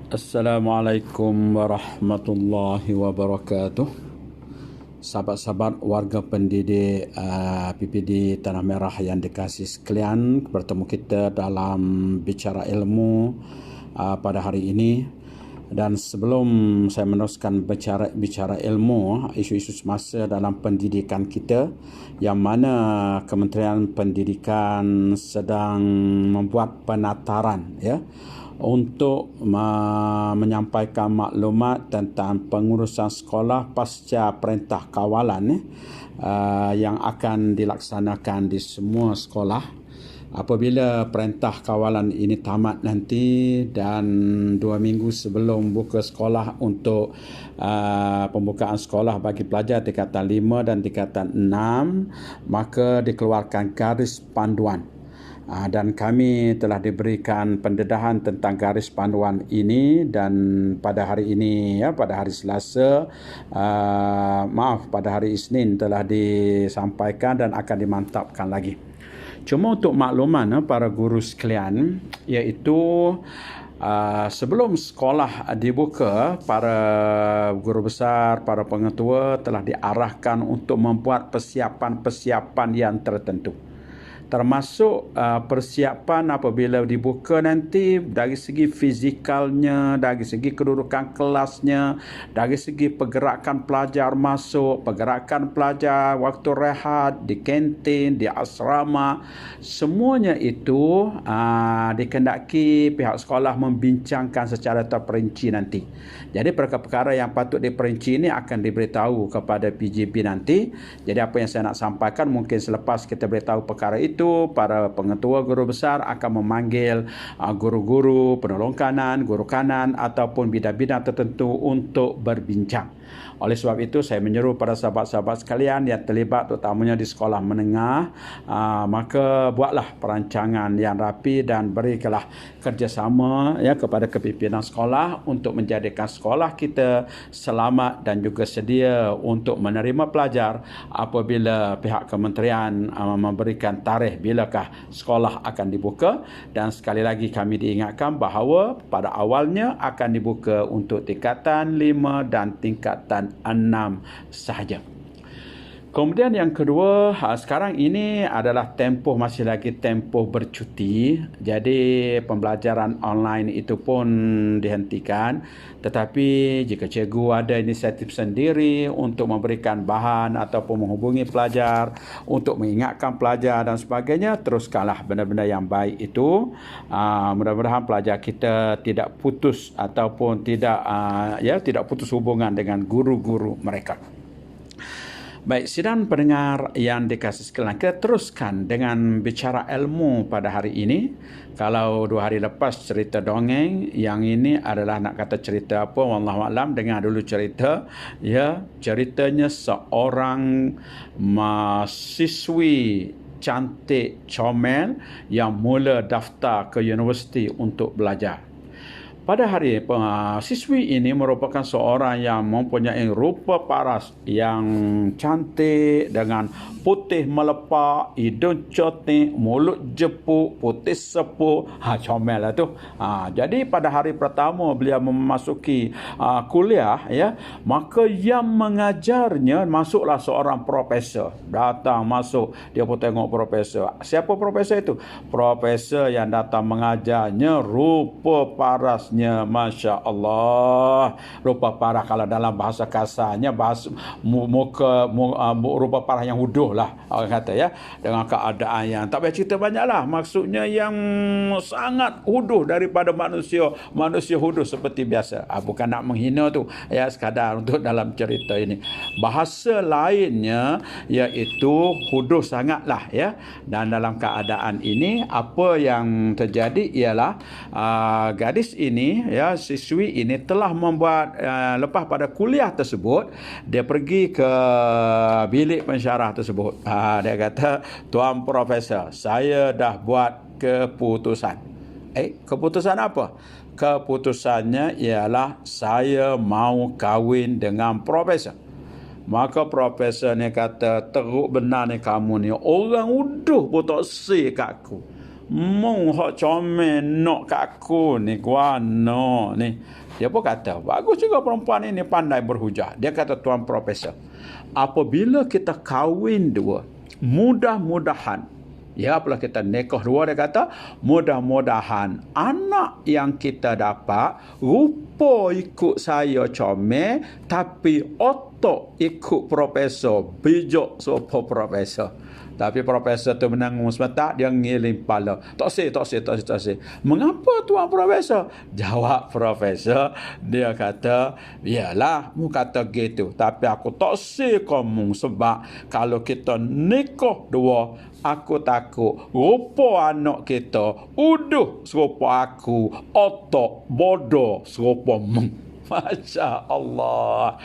Assalamualaikum warahmatullahi wabarakatuh. Sahabat-sahabat warga pendidik PPD Tanah Merah yang dikasihi sekalian, bertemu kita dalam bicara ilmu pada hari ini. Dan sebelum saya meneruskan bicara ilmu, isu-isu semasa dalam pendidikan kita, yang mana Kementerian Pendidikan sedang membuat penataran untuk menyampaikan maklumat tentang pengurusan sekolah pasca perintah kawalan yang akan dilaksanakan di semua sekolah. Apabila perintah kawalan ini tamat nanti dan 2 minggu sebelum buka sekolah untuk pembukaan sekolah bagi pelajar tingkatan 5 dan tingkatan 6, maka dikeluarkan garis panduan. Dan kami telah diberikan pendedahan tentang garis panduan ini, dan pada hari ini, pada hari Selasa, pada hari Isnin telah disampaikan dan akan dimantapkan lagi. Cuma untuk makluman para guru sekalian, iaitu sebelum sekolah dibuka, para guru besar, para pengetua telah diarahkan untuk membuat persiapan-persiapan yang tertentu. Termasuk persiapan apabila dibuka nanti dari segi fizikalnya, dari segi kedudukan kelasnya, dari segi pergerakan pelajar masuk, pergerakan pelajar waktu rehat, di kantin, di asrama. Semuanya itu dikehendaki pihak sekolah membincangkan secara terperinci nanti. Jadi perkara-perkara yang patut diperinci ini akan diberitahu kepada PJB nanti. Jadi apa yang saya nak sampaikan, mungkin selepas kita beritahu perkara itu, para pengetua guru besar akan memanggil guru-guru penolong kanan, guru kanan ataupun bidang-bidang tertentu untuk berbincang. Oleh sebab itu, saya menyeru pada sahabat-sahabat sekalian yang terlibat terutamanya di sekolah menengah, maka buatlah perancangan yang rapi dan berikanlah kerjasama kepada kepimpinan sekolah untuk menjadikan sekolah kita selamat dan juga sedia untuk menerima pelajar apabila pihak kementerian memberikan tarikh bilakah sekolah akan dibuka. Dan sekali lagi kami diingatkan bahawa pada awalnya akan dibuka untuk tingkatan 5 dan tingkatan 6 sahaja. Kemudian yang kedua, sekarang ini adalah masih lagi tempoh bercuti. Jadi pembelajaran online itu pun dihentikan. Tetapi jika cikgu ada inisiatif sendiri untuk memberikan bahan ataupun menghubungi pelajar, untuk mengingatkan pelajar dan sebagainya, teruskanlah benda-benda yang baik itu. Mudah-mudahan pelajar kita tidak putus ataupun tidak putus hubungan dengan guru-guru mereka. Baik, sidang pendengar yang dikasihi sekalian, kita teruskan dengan bicara ilmu pada hari ini. Kalau 2 hari lepas cerita dongeng, yang ini adalah nak kata cerita apa, wallahualam. Dengar dulu cerita. Ceritanya seorang mahasiswi cantik comel yang mula daftar ke universiti untuk belajar. Pada hari siswi ini merupakan seorang yang mempunyai rupa paras yang cantik dengan putih melepak, hidung cotik, mulut jepuk, putih sepuk, comel lah tu. Jadi pada hari pertama beliau memasuki kuliah, maka yang mengajarnya masuklah seorang profesor. Datang masuk, dia pun tengok profesor. Siapa profesor itu? Profesor yang datang mengajarnya rupa parasnya, Masya Allah, rupa parah. Kalau dalam bahasa kasarnya, rupa parah yang huduh lah, orang kata dengan keadaan yang tak payah cerita banyak lah. Maksudnya yang sangat huduh daripada manusia huduh seperti biasa. Bukan nak menghina tu, sekadar untuk dalam cerita ini. Bahasa lainnya iaitu huduh sangatlah, Dan dalam keadaan ini, apa yang terjadi ialah gadis ini, siswi ini telah membuat, lepas pada kuliah tersebut, dia pergi ke bilik pensyarah tersebut. Dia kata, Tuan Profesor, saya dah buat keputusan. Keputusan apa? Keputusannya ialah saya mau kahwin dengan profesor. Maka profesor ni kata, teruk benar ni kamu ni, orang uduh pun tak say kat aku. Mung hok comel nak kat aku ni guano ni. Dia pun kata, bagus juga perempuan ini pandai berhujah. Dia kata, Tuan Profesor, apabila kita kahwin dua, mudah-mudahan, ya apalah kita nikah dua, dia kata, mudah-mudahan anak yang kita dapat rupa ikut saya comel, tapi otak ikut profesor, bijak sopo profesor. Tapi profesor tu menanggung semata, dia ngiling kepala. Tak sih. Mengapa Tuan Profesor? Jawab profesor, dia kata, biarlah mu kata gitu. Tapi aku tak sih kamu sebab kalau kita nikah dua, aku takut rupa anak kita uduh serupa aku, otak bodoh serupa mung. Masya Allah.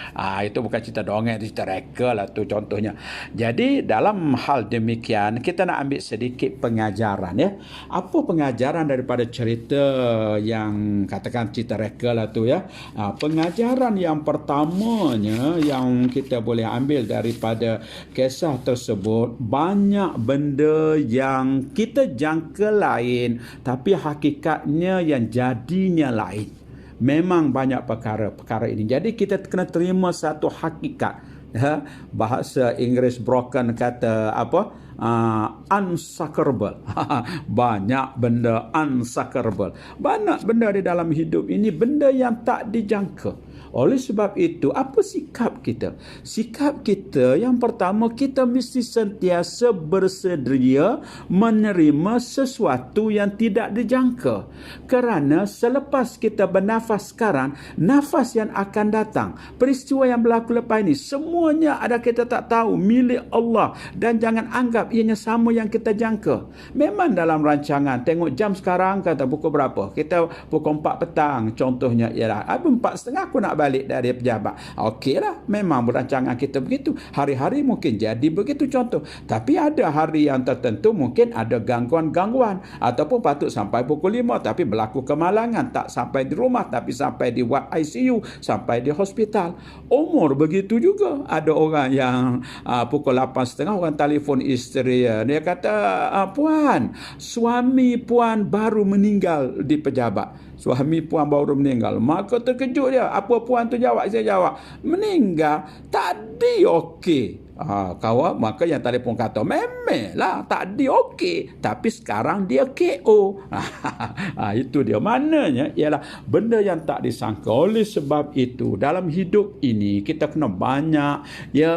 Itu bukan cerita dongeng, itu cerita reka lah tu contohnya. Jadi dalam hal demikian, kita nak ambil sedikit pengajaran ya. Apa pengajaran daripada cerita yang katakan cerita reka lah tu ya. Pengajaran yang pertamanya yang kita boleh ambil daripada kisah tersebut, banyak benda yang kita jangka lain, tapi hakikatnya yang jadinya lain. Memang banyak perkara ini. Jadi kita kena terima satu hakikat. Ya, bahasa Inggeris broken kata apa? Unsuckerable. Banyak benda unsuckerable. Banyak benda di dalam hidup ini, benda yang tak dijangka. Oleh sebab itu, apa sikap kita? Sikap kita yang pertama, kita mesti sentiasa bersedia menerima sesuatu yang tidak dijangka. Kerana selepas kita bernafas sekarang, nafas yang akan datang, peristiwa yang berlaku lepas ini, semuanya ada kita tak tahu, milik Allah. Dan jangan anggap ianya sama yang kita jangka. Memang dalam rancangan, tengok jam sekarang, kata pukul berapa? Kita pukul 4 petang, contohnya ialah 4:30 aku nak balik dari pejabat. Okeylah, memang berancangan kita begitu. Hari-hari mungkin jadi begitu contoh. Tapi ada hari yang tertentu mungkin ada gangguan-gangguan. Ataupun patut sampai pukul 5 tapi berlaku kemalangan. Tak sampai di rumah tapi sampai di ward ICU, sampai di hospital. Umur begitu juga. Ada orang yang pukul 8:30 orang telefon isteri. Dia kata, puan, suami puan baru meninggal di pejabat. Suami puan baru meninggal. Maka terkejut dia. Apa puan tu jawab? Saya jawab, meninggal tadi okey. Kawan, maka yang telefon kata, memanglah tadi okey, tapi sekarang dia KO. Itu dia. Maknanya ialah benda yang tak disangka. Oleh sebab itu, dalam hidup ini kita kena banyak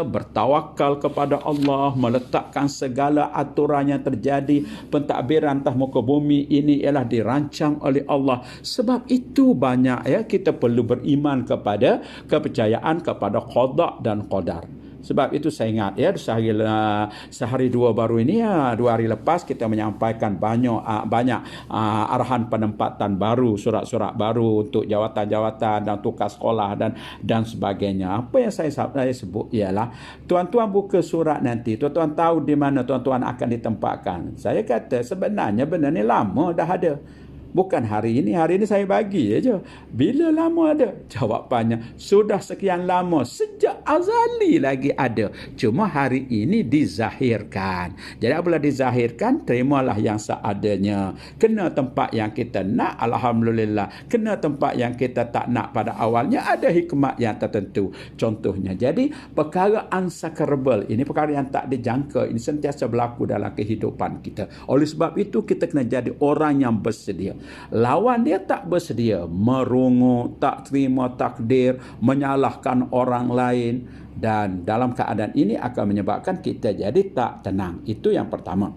bertawakal kepada Allah, meletakkan segala aturan yang terjadi, pentadbiran atas muka bumi ini ialah dirancang oleh Allah. Sebab itu banyak kita perlu beriman kepada kepercayaan kepada qada dan qadar. Sebab itu saya ingat sehari dua baru ini, 2 hari lepas kita menyampaikan banyak arahan penempatan baru, surat-surat baru untuk jawatan-jawatan dan tukar sekolah dan sebagainya. Apa yang saya sebut ialah tuan-tuan buka surat nanti, tuan-tuan tahu di mana tuan-tuan akan ditempatkan. Saya kata sebenarnya benda ni lama dah ada. Bukan hari ini saya bagi aja. Bila lama ada? Jawapannya, sudah sekian lama. Sejak azali lagi ada. Cuma hari ini dizahirkan. Jadi apabila dizahirkan, terimalah yang seadanya. Kena tempat yang kita nak, alhamdulillah. Kena tempat yang kita tak nak pada awalnya, ada hikmat yang tertentu. Contohnya, jadi perkara unsuckerable, ini perkara yang tak dijangka, ini sentiasa berlaku dalam kehidupan kita. Oleh sebab itu, kita kena jadi orang yang bersedia. Lawan dia tak bersedia, merungut, tak terima takdir, menyalahkan orang lain, dan dalam keadaan ini akan menyebabkan kita jadi tak tenang. Itu yang pertama.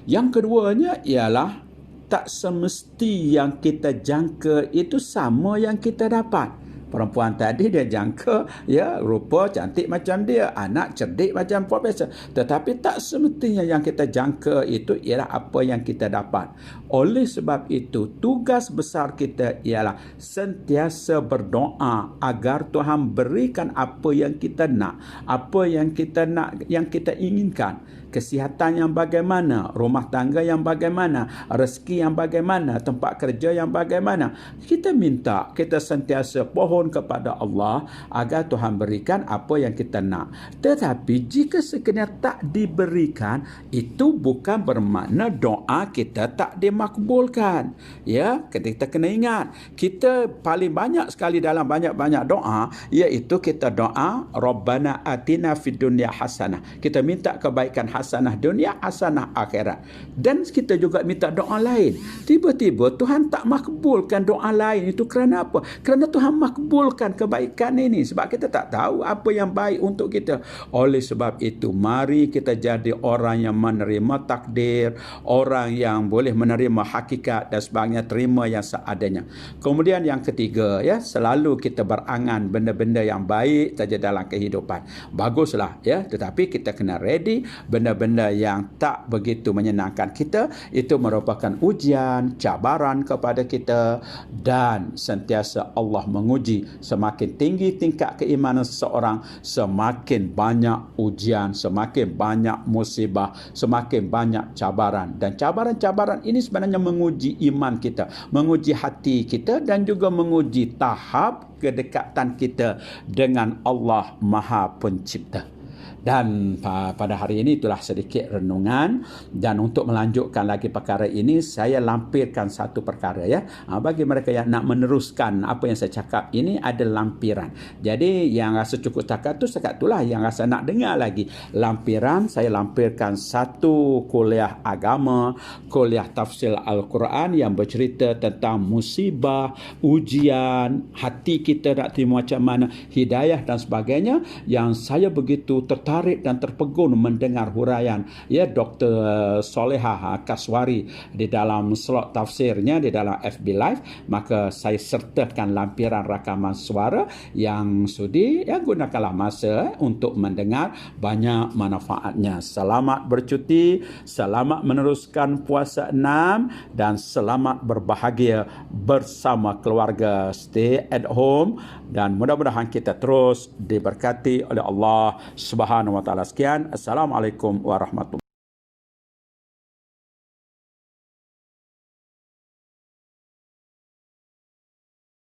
Yang keduanya ialah tak semesti yang kita jangka itu sama yang kita dapat. Perempuan tadi dia jangka rupa cantik macam dia, anak cerdik macam profesor, tetapi tak semestinya yang kita jangka itu ialah apa yang kita dapat. Oleh sebab itu, tugas besar kita ialah sentiasa berdoa agar Tuhan berikan apa yang kita nak, apa yang kita nak, yang kita inginkan. kesihatan yang bagaimana, rumah tangga yang bagaimana, rezeki yang bagaimana, tempat kerja yang bagaimana. Kita minta, kita sentiasa pohon kepada Allah agar Tuhan berikan apa yang kita nak. Tetapi jika sekiranya tak diberikan, itu bukan bermakna doa kita tak dimakbulkan. Ya, kita kena ingat, kita paling banyak sekali dalam banyak-banyak doa, iaitu kita doa Rabbana atina fid dunya hasanah. Kita minta kebaikan hasanah dunia, hasanah akhirat. Dan kita juga minta doa lain. Tiba-tiba Tuhan tak makbulkan doa lain. Itu kerana apa? Kerana Tuhan makbulkan kebaikan ini. Sebab kita tak tahu apa yang baik untuk kita. Oleh sebab itu, mari kita jadi orang yang menerima takdir, orang yang boleh menerima hakikat dan sebagainya, terima yang seadanya. Kemudian yang ketiga, ya, selalu kita berangan benda-benda yang baik saja dalam kehidupan. Baguslah, ya, tetapi kita kena ready. Benda-benda yang tak begitu menyenangkan kita, itu merupakan ujian, cabaran kepada kita, dan sentiasa Allah menguji. Semakin tinggi tingkat keimanan seseorang, semakin banyak ujian, semakin banyak musibah, semakin banyak cabaran. Dan cabaran-cabaran ini sebenarnya menguji iman kita, menguji hati kita, dan juga menguji tahap kedekatan kita dengan Allah Maha Pencipta. Dan pada hari ini itulah sedikit renungan. Dan untuk melanjutkan lagi perkara ini, saya lampirkan satu perkara, ya. Bagi mereka yang nak meneruskan apa yang saya cakap ini, ada lampiran. Jadi yang rasa cukup setakat itulah. Yang rasa nak dengar lagi lampiran, saya lampirkan satu kuliah agama, kuliah tafsir Al-Quran yang bercerita tentang musibah, ujian, hati kita nak terima macam mana, hidayah dan sebagainya, yang saya begitu tertarik dan terpegun mendengar huraian, ya, Dr. Solehah Kaswari di dalam slot tafsirnya di dalam FB Live. Maka saya sertakan lampiran rakaman suara yang sudi, ya, gunakanlah masa untuk mendengar, banyak manfaatnya. Selamat bercuti, selamat meneruskan puasa 6, dan selamat berbahagia bersama keluarga. Stay at home, dan mudah-mudahan kita terus diberkati oleh Allah Subhanahu wa taala. Sekian, assalamualaikum warahmatullahi